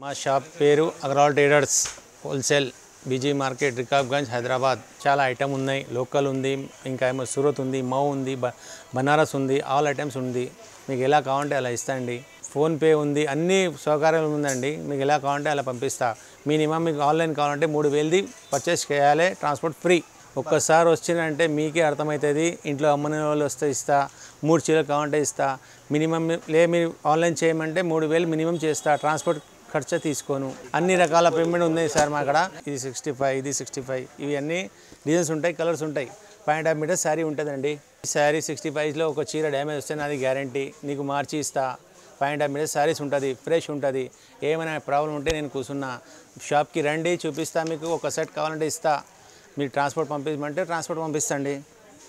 మా షాప్ పేరు Agarwal traders wholesale బీజీ మార్కెట్ రికాబ్గంజ్ హైదరాబాద్. చాలా ఐటమ్ ఉన్నాయి. లోకల్ ఉంది, ఇంకా ఏమో సూరత్ ఉంది, మౌ ఉంది, బనారస్ ఉంది, ఆల్ ఐటమ్స్ ఉంది. మీకు ఎలా కావాలంటే అలా ఇస్తాండి. ఫోన్పే ఉంది, అన్ని సౌకర్యాలు ఉందండి. మీకు ఎలా కావాలంటే అలా పంపిస్తా. మినిమం మీకు ఆన్లైన్ కావాలంటే 3000ది పర్చేస్ చేయాలి, ట్రాన్స్పోర్ట్ ఫ్రీ. ఒక్కసారి వచ్చిందంటే మీకే అర్థమవుతుంది. ఇంట్లో అమ్మని వాళ్ళు వస్తే ఇస్తా, 3 చీరలు కావాలంటే ఇస్తా. మినిమం మీరు ఆన్లైన్ చేయమంటే 3000 మినిమం చేస్తా. ట్రాన్స్పోర్ట్ ఖర్చు తీసుకోను. అన్ని రకాల పేమెంట్ ఉన్నాయి సార్ మా అక్కడ. ఇది 65, ఇది 65, ఇవి అన్నీ డిజైన్స్ ఉంటాయి, కలర్స్ ఉంటాయి. 5.5 మీటర్స్ శారీ ఉంటుందండి. ఈ శారీ 65లో ఒక చీర డ్యామేజ్ వస్తే నాది గ్యారంటీ, నీకు మార్చి ఇస్తా. 5.5 మీటర్స్ శారీస్ ఉంటుంది, ఫ్రెష్ ఉంటుంది. ఏమైనా ప్రాబ్లం ఉంటే నేను కూర్చున్నా. షాప్కి రండి, చూపిస్తా. మీకు ఒక సెట్ కావాలంటే ఇస్తా. మీరు ట్రాన్స్పోర్ట్ పంపించమంటే ట్రాన్స్పోర్ట్ పంపిస్తండి.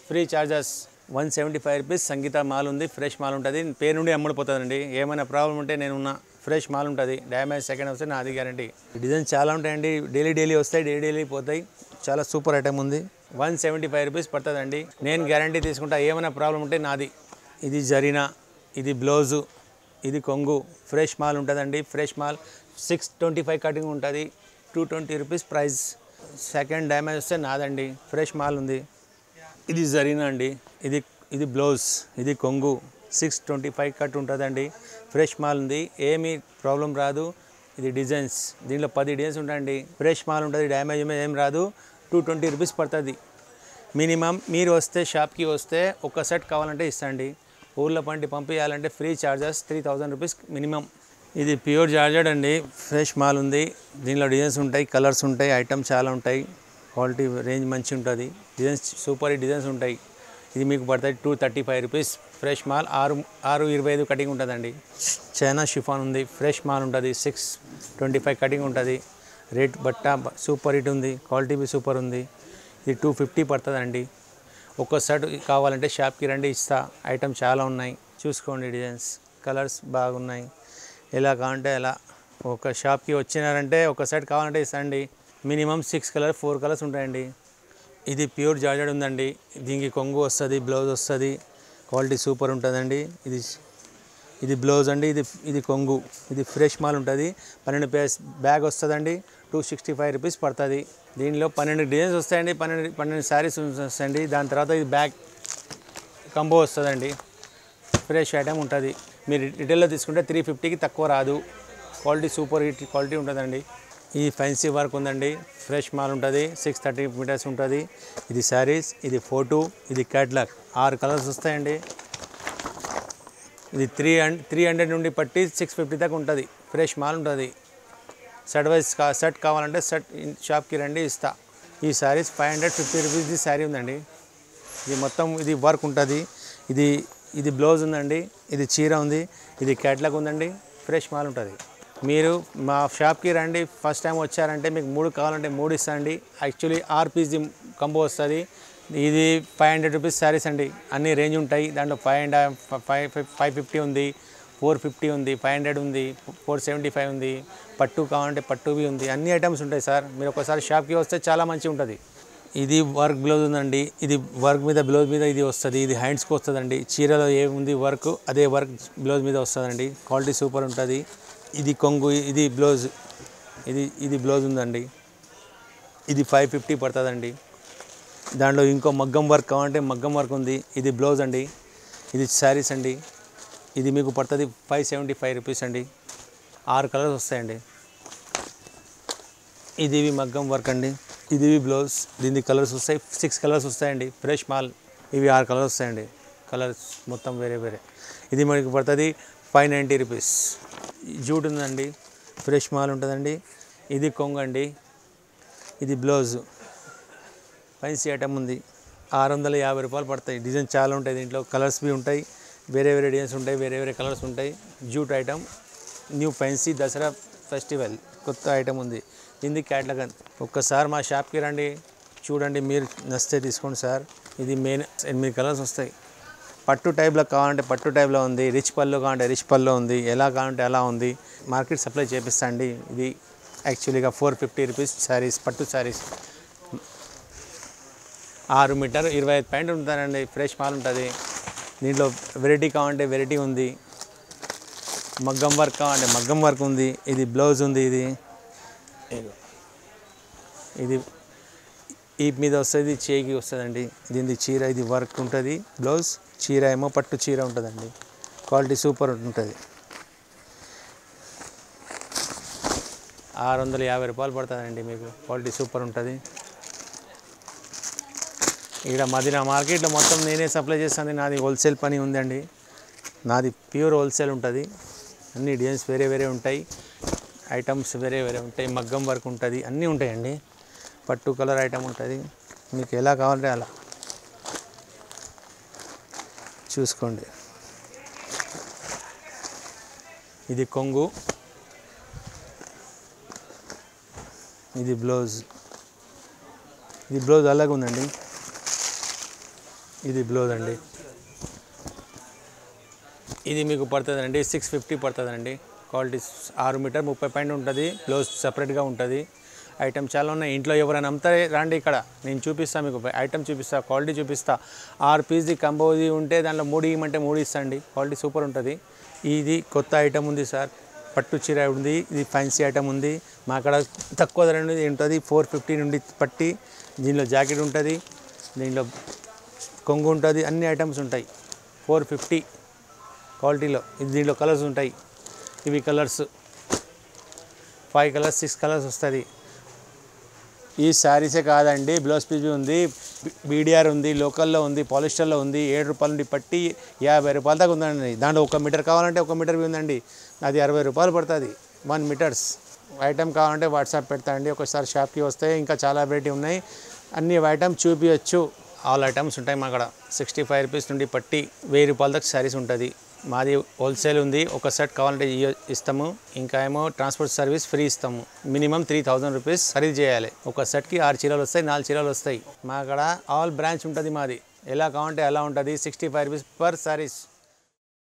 Free charges. 175 రూపీస్. సంగీత మాల్ ఉంది, ఫ్రెష్ మాల్ ఉంటుంది. పేరు నుండి అమ్ముడిపోతుందండి. ఏమైనా ప్రాబ్లం ఉంటే నేను ఉన్నా. ఫ్రెష్ మాల్ ఉంటుంది. డ్యామేజ్ సెకండ్ వస్తే నాది గ్యారంటీ. డిజైన్స్ చాలా ఉంటాయండి. డైలీ వస్తాయి, డైలీ పోతాయి. చాలా సూపర్ ఐటమ్ ఉంది. 175 రూపీస్ పడుతుందండి. నేను గ్యారంటీ తీసుకుంటా. ఏమైనా ప్రాబ్లం ఉంటే నాది. ఇది జరీనా, ఇది బ్లౌజు, ఇది కొంగు. ఫ్రెష్ మాల్ ఉంటుందండి. ఫ్రెష్ మాల్ 625 కటింగ్ ఉంటుంది. 220 రూపీస్ ప్రైస్. సెకండ్ డ్యామేజ్ వస్తే నాదండి. ఫ్రెష్ మాల్ ఉంది. ఇది జరీనా అండి. ఇది బ్లౌజ్, ఇది కొంగు. 625 కట్ ఉంటుందండి. ఫ్రెష్ మాల్ ఉంది. ఏమీ ప్రాబ్లం రాదు. ఇది డిజైన్స్, దీంట్లో 10 డిజైన్స్ ఉంటాయండి. ఫ్రెష్ మాల్ ఉంటుంది. డ్యామేజ్ ఏం రాదు. 220 రూపీస్ పడుతుంది మినిమం. మీరు వస్తే షాప్కి వస్తే ఒక సెట్ కావాలంటే ఇస్తండి. ఊళ్ళో పంపించాలంటే ఫ్రీ చార్జెస్ 3000 రూపీస్ మినిమం. ఇది ప్యూర్ జార్జెట్ అండి. ఫ్రెష్ మాల్ ఉంది. దీనిలో డిజైన్స్ ఉంటాయి, కలర్స్ ఉంటాయి, ఐటమ్స్ చాలా ఉంటాయి. క్వాలిటీ రేంజ్ మంచి ఉంటుంది. డిజైన్స్ సూపర్ డిజైన్స్ ఉంటాయి. ఇది మీకు పడుతుంది 235 రూపీస్. ఫ్రెష్ మాల్ 625 కటింగ్ ఉంటుందండి. చైనా షిఫాన్ ఉంది. ఫ్రెష్ మాల్ ఉంటుంది. 625 కటింగ్ ఉంటుంది. రేట్ బట్ట సూపర్ హిట్ ఉంది. క్వాలిటీ బి సూపర్ ఉంది. ఇది 250 పడుతుందండి. ఒక్క సెట్ కావాలంటే షాప్కి రండి, ఇస్తా. ఐటమ్ చాలా ఉన్నాయి, చూసుకోండి. డిజైన్స్, కలర్స్ బాగున్నాయి. ఎలా కావాలంటే ఎలా. ఒక షాప్కి వచ్చినారంటే ఒక సెట్ కావాలంటే ఇస్తాండి. మినిమం 6 కలర్స్ 4 కలర్స్ ఉంటాయండి. ఇది ప్యూర్ జార్జెట్ ఉందండి. దీనికి కొంగు వస్తుంది, బ్లౌజ్ వస్తుంది. క్వాలిటీ సూపర్ ఉంటుందండి. ఇది బ్లౌజ్ అండి. ఇది కొంగు. ఇది ఫ్రెష్ మాల్ ఉంటుంది. 12 పీస్ బ్యాగ్ వస్తుందండి. 265 రూపీస్ పడుతుంది. దీనిలో 12 డిజైన్స్ వస్తాయండి. 12 శారీస్ వస్తాయండి. దాని తర్వాత ఇది బ్యాగ్ కంబో వస్తుందండి. ఫ్రెష్ ఐటమ్ ఉంటుంది. మీరు రిటైల్లో తీసుకుంటే 350కి తక్కువ రాదు. క్వాలిటీ సూపర్ హిట్ క్వాలిటీ ఉంటుందండి. ఈ ఫ్యాన్సీ వర్క్ ఉందండి. ఫ్రెష్ మాల్ ఉంటుంది. 630 మీటర్స్ ఉంటుంది. ఇది శారీస్, ఇది ఫోటో, ఇది క్యాట్లాగ్. 6 కలర్స్ వస్తాయండి. ఇది 300 నుండి పట్టి 650 దాకా ఉంటుంది. ఫ్రెష్ మాల్ ఉంటుంది. సెట్ కావాలంటే సెట్ షాప్కి రండి, ఇస్తా. ఈ శారీస్ 550 రూపీస్ది శారీ ఉందండి. ఇది మొత్తం ఇది వర్క్ ఉంటుంది. ఇది బ్లౌజ్ ఉందండి. ఇది చీర ఉంది. ఇది క్యాట్లాగ్ ఉందండి. ఫ్రెష్ మాల్ ఉంటుంది. మీరు మా షాప్కి రండి. ఫస్ట్ టైం వచ్చారంటే మీకు 3 కావాలంటే 3 ఇస్తాండి. యాక్చువల్లీ 6 పీస్ది కంబో వస్తుంది. ఇది 500 రూపీస్ శారీస్ అండి. అన్ని రేంజ్ ఉంటాయి. దాంట్లో 550 ఉంది, 450 ఉంది, 500 ఉంది, 475 ఉంది. పట్టు కావాలంటే పట్టువి ఉంది. అన్ని ఐటమ్స్ ఉంటాయి సార్. మీరు ఒకసారి షాప్కి వస్తే చాలా మంచిగా ఉంటుంది. ఇది వర్క్ బ్లౌజ్ ఉందండి. ఇది వర్క్ మీద బ్లౌజ్ మీద ఇది వస్తుంది. ఇది హ్యాండ్స్కి వస్తుందండి. చీరలో ఏముంది వర్క్ అదే వర్క్ బ్లౌజ్ మీద వస్తుందండి. క్వాలిటీ సూపర్ ఉంటుంది. ఇది కొంగు, ఇది బ్లౌజ్, ఇది బ్లౌజ్ ఉందండి. ఇది 550 పడుతుందండి. దాంట్లో ఇంకో మగ్గం వర్క్ కావాలంటే మగ్గం వర్క్ ఉంది. ఇది బ్లౌజ్ అండి. ఇది శారీస్ అండి. ఇది మీకు పడుతుంది 575 రూపీస్ అండి. 6 కలర్స్ వస్తాయండి. ఇది మగ్గం వర్క్ అండి. ఇది బ్లౌజ్. దీని కలర్స్ వస్తాయి. 6 కలర్స్ వస్తాయండి. Fresh mall. ఇవి 6 కలర్స్ వస్తాయండి. కలర్స్ మొత్తం వేరే. ఇది మనకి పడుతుంది 590 రూపీస్. జూట్ ఉందండి. ఫ్రెష్ మాల్ ఉంటుందండి. ఇది కొంగు అండి. ఇది బ్లౌజ్. ఫ్యాన్సీ ఐటమ్ ఉంది. 650 రూపాయలు పడతాయి. డిజైన్ చాలా ఉంటాయి. దీంట్లో కలర్స్ బి ఉంటాయి. వేరే డిజైన్స్ ఉంటాయి. వేరే కలర్స్ ఉంటాయి. Jute item. New fancy Dasara festival కొత్త ఐటమ్ ఉంది. దీన్ని క్యాట్లాగ్. ఒక్కసారి మా షాప్కి రండి, చూడండి. మీరు నచ్చితే తీసుకోండి సార్. ఇది మెయిన్ 8 కలర్స్ వస్తాయి. పట్టు టైప్లో కావాలంటే పట్టు టైప్లో ఉంది. రిచ్ పల్లో కావాలంటే రిచ్ పల్లో ఉంది. ఎలా కావాలంటే అలా ఉంది. మార్కెట్ సప్లై చేపిస్తాండి. ఇది యాక్చువల్గా 450 రూపీస్ శారీస్, పట్టు శారీస్. 6 మీటర్ 25 పాయింట్ ఉంటుందండి. ఫ్రెష్ మాల్ ఉంటుంది. దీంట్లో వెరైటీ కావాలంటే వెరైటీ ఉంది. మగ్గం వర్క్ అంటే మగ్గం వర్క్ ఉంది, ఇది బ్లౌజ్ ఉంది, ఇది ఈ మీద వస్తుంది, చేయికి వస్తుందండి. దీని చీర ఇది వర్క్ ఉంటుంది, బ్లౌజ్ చీర ఏమో పట్టు చీర ఉంటుందండి. క్వాలిటీ సూపర్ ఉంటుంది. 650 రూపాయలు పడుతుందండి మీకు. క్వాలిటీ సూపర్ ఉంటుంది. ఇక్కడ మదీనా మార్కెట్లో మొత్తం నేనే సప్లై చేస్తాను. నాది హోల్సేల్ పని ఉందండి. నాది ప్యూర్ హోల్సేల్ ఉంటుంది. అన్ని డిజైన్స్ వేరే వేరే ఉంటాయి, ఐటమ్స్ వేరే వేరే ఉంటాయి, మగ్గం వర్క్ ఉంటుంది, అన్నీ ఉంటాయండి. పట్టు కలర్ ఐటమ్ ఉంటుంది, మీకు ఎలా కావాలంటే అలా చూసుకోండి. ఇది కొంగు, ఇది బ్లౌజ్. ఇది బ్లౌజ్ అలాగే ఉందండి. ఇది బ్లౌజ్ అండి. ఇది మీకు పడుతుందండి 650 పడుతుందండి. క్వాలిటీ 6 మీటర్ 30 పాయింట్ ఉంటుంది. బ్లౌజ్ సపరేట్గా ఉంటుంది. ఐటమ్ చాలా ఉన్నాయి. ఇంట్లో ఎవరైనా అమ్ముతారే రండి, ఇక్కడ నేను చూపిస్తాను మీకు. ఐటమ్ చూపిస్తా, క్వాలిటీ చూపిస్తా. 6 పీస్ది కంబోది ఉంటే దాంట్లో 3 ఇవ్వమంటే 3 ఇస్తాండి. క్వాలిటీ సూపర్ ఉంటుంది. ఇది కొత్త ఐటమ్ ఉంది సార్, పట్టు చీర ఉంది. ఇది ఫ్యాన్సీ ఐటమ్ ఉంది. మా అక్కడ తక్కువ ధర నుండి ఉంటుంది, 450 నుండి పట్టి. దీనిలో జాకెట్ ఉంటుంది, దీనిలో కొంగు ఉంటుంది, అన్ని ఐటమ్స్ ఉంటాయి. 450 క్వాలిటీలో. దీనిలో కలర్స్ ఉంటాయి. ఇవి కలర్స్ 5 కలర్స్ 6 కలర్స్ వస్తుంది. ఈ శారీసే కాదండి, బ్లౌజ్ పీస్ ఉంది, బీడీఆర్ ఉంది, లోకల్లో ఉంది, పాలిస్టర్లో ఉంది. 7 రూపాయల నుండి పట్టి 50 రూపాయల దాకా ఉందండి. దాంట్లో 1 మీటర్ కావాలంటే 1 మీటర్ ఉందండి. అది 60 రూపాయలు పడుతుంది 1 మీటర్స్. ఐటమ్ కావాలంటే వాట్సాప్ పెడతా అండి. ఒకసారి షాప్కి వస్తే ఇంకా చాలా వెరైటీ ఉన్నాయి. అన్ని ఐటమ్ చూపించచ్చు. ఆల్ ఐటమ్స్ ఉంటాయి మా అక్కడ. 65 రూపీస్ నుండి పట్టి 1000 రూపాయల దాకా శారీస్ ఉంటుంది. మాది హోల్సేల్ ఉంది. ఒక సెట్ కావాలంటే ఇస్తాము. ఇంకా ఏమో ట్రాన్స్పోర్ట్ సర్వీస్ ఫ్రీ ఇస్తాము. మినిమం 3000 రూపీస్ ఖరీదు చేయాలి. ఒక సెట్కి 6 చీరలు వస్తాయి, 4 చీరలు వస్తాయి. మా అక్కడ ఆల్ బ్రాంచ్ ఉంటుంది మాది. ఎలా కావాలంటే అలా ఉంటుంది. 65 రూపీస్ పర్ శారీస్.